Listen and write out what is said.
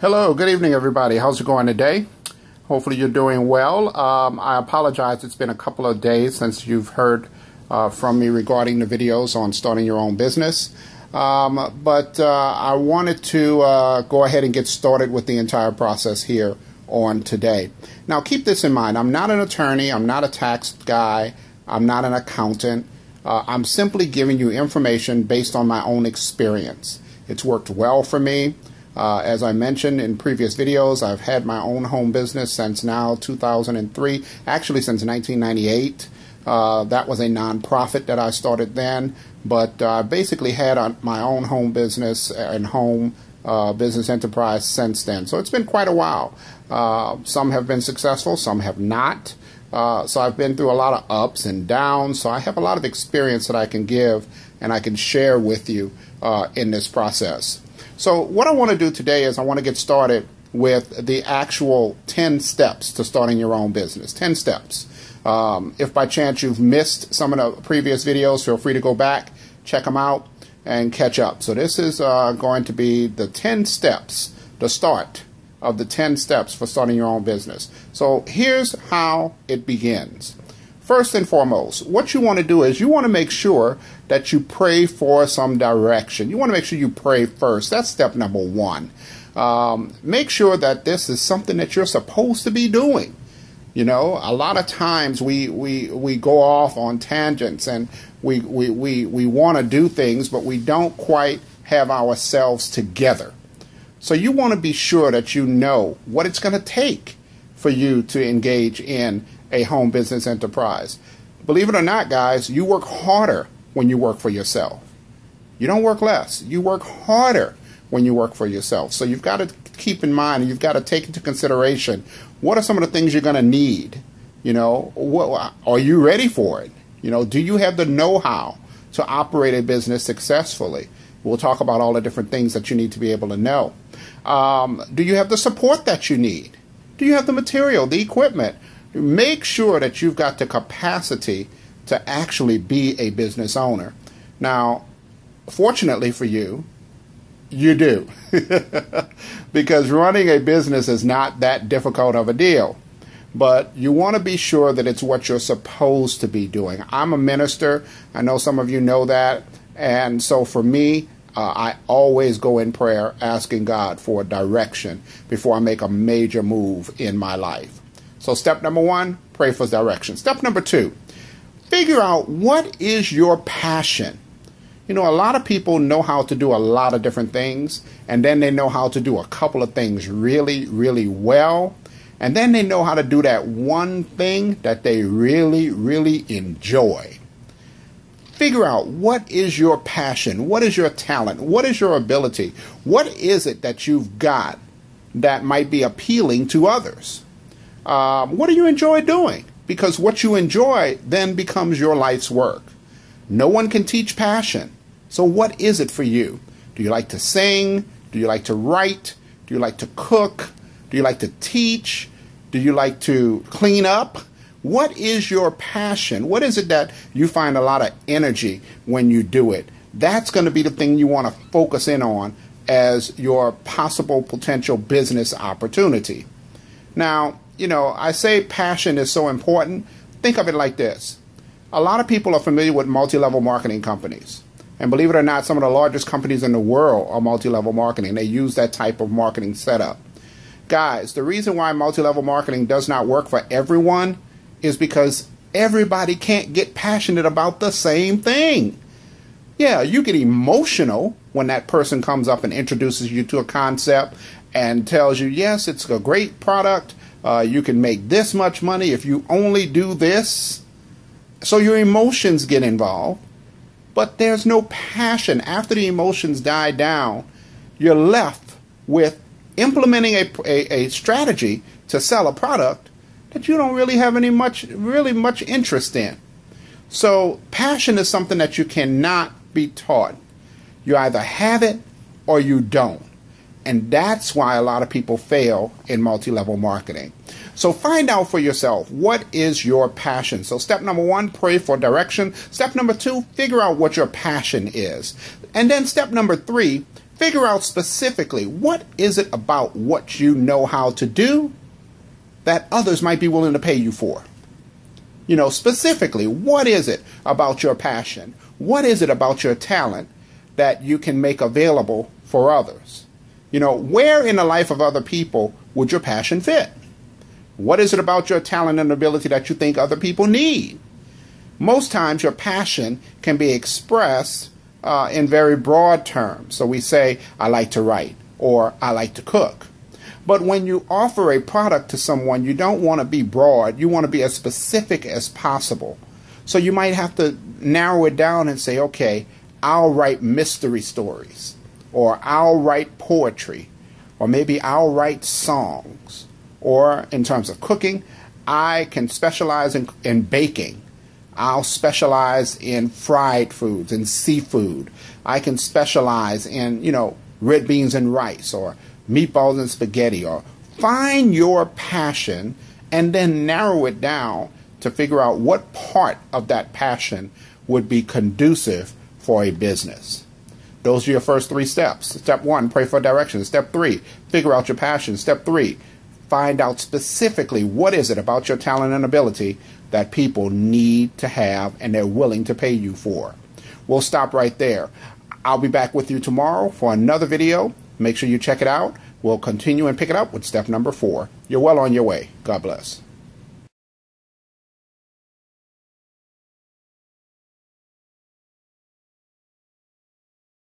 Hello, good evening, everybody. How's it going today? Hopefully you're doing well. I apologize. It's been a couple of days since you've heard from me regarding the videos on starting your own business. But I wanted to go ahead and get started with the entire process here on today. Now, keep this in mind. I'm not an attorney. I'm not a tax guy. I'm not an accountant. I'm simply giving you information based on my own experience. It's worked well for me. As I mentioned in previous videos, I've had my own home business since now 2003, actually since 1998. That was a nonprofit that I started then, but I basically had my own home business and home business enterprise since then. So it's been quite a while. Some have been successful, some have not. So I've been through a lot of ups and downs, so I have a lot of experience that I can give and I can share with you in this process. So what I want to do today is I want to get started with the actual 10 steps to starting your own business. 10 steps. If by chance you've missed some of the previous videos, feel free to go back, check them out, and catch up. So this is going to be the 10 steps, the start of the 10 steps for starting your own business. So here's how it begins. First and foremost, what you want to do is you want to make sure that you pray for some direction. You want to make sure you pray first. That's step number one. Make sure that this is something that you're supposed to be doing. You know, a lot of times we go off on tangents and we want to do things, but we don't quite have ourselves together. So you want to be sure that you know what it's going to take for you to engage in a home business enterprise. Believe it or not, guys, you work harder when you work for yourself. You don't work less. You work harder when you work for yourself. So you've got to keep in mind, and you've got to take into consideration, what are some of the things you're going to need? You know, are you ready for it? You know, do you have the know-how to operate a business successfully? We'll talk about all the different things that you need to be able to know. Do you have the support that you need? Do you have the material, the equipment? Make sure that you've got the capacity to actually be a business owner. Now, fortunately for you, you do. Because running a business is not that difficult of a deal. But you want to be sure that it's what you're supposed to be doing. I'm a minister. I know some of you know that. And so for me, I always go in prayer asking God for direction before I make a major move in my life. So step number one, pray for direction. Step number two, figure out what is your passion. You know, a lot of people know how to do a lot of different things, and then they know how to do a couple of things really, really well, and then they know how to do that one thing that they really, really enjoy. Figure out what is your passion, what is your talent, what is your ability, what is it that you've got that might be appealing to others. What do you enjoy doing? Because what you enjoy then becomes your life's work. No one can teach passion. So what is it for you? Do you like to sing? Do you like to write? Do you like to cook? Do you like to teach? Do you like to clean up? What is your passion? What is it that you find a lot of energy when you do it? That's going to be the thing you want to focus in on as your possible potential business opportunity. Now, you know, I say passion is so important. Think of it like this. A lot of people are familiar with multi-level marketing companies. And believe it or not, some of the largest companies in the world are multi-level marketing. They use that type of marketing setup. Guys, the reason why multi-level marketing does not work for everyone is because everybody can't get passionate about the same thing. Yeah, you get emotional when that person comes up and introduces you to a concept and tells you, yes, it's a great product. You can make this much money if you only do this. So your emotions get involved, but there's no passion. After the emotions die down, you're left with implementing a strategy to sell a product that you don't really have really much interest in. So passion is something that you cannot be taught. You either have it or you don't. And that's why a lot of people fail in multi-level marketing. So find out for yourself, what is your passion? So step number one, pray for direction. Step number two, figure out what your passion is. And then step number three, Figure out specifically what is it about what you know how to do that others might be willing to pay you for. You know, specifically, what is it about your passion? What is it about your talent that you can make available for others? You know, where in the life of other people would your passion fit? What is it about your talent and ability that you think other people need? Most times your passion can be expressed in very broad terms. So we say, I like to write, or I like to cook. But when you offer a product to someone, you don't want to be broad. You want to be as specific as possible. So you might have to narrow it down and say, okay, I'll write mystery stories, or I'll write poetry, or maybe I'll write songs. Or in terms of cooking, I can specialize in baking. I'll specialize in fried foods and seafood. I can specialize in, you know, red beans and rice, or meatballs and spaghetti. Or find your passion and then narrow it down to figure out what part of that passion would be conducive for a business. Those are your first 3 steps. Step 1, pray for direction. Step 3, figure out your passion. Step 3, find out specifically what is it about your talent and ability that people need to have and they're willing to pay you for. We'll stop right there. I'll be back with you tomorrow for another video. Make sure you check it out. We'll continue and pick it up with step number 4. You're well on your way. God bless.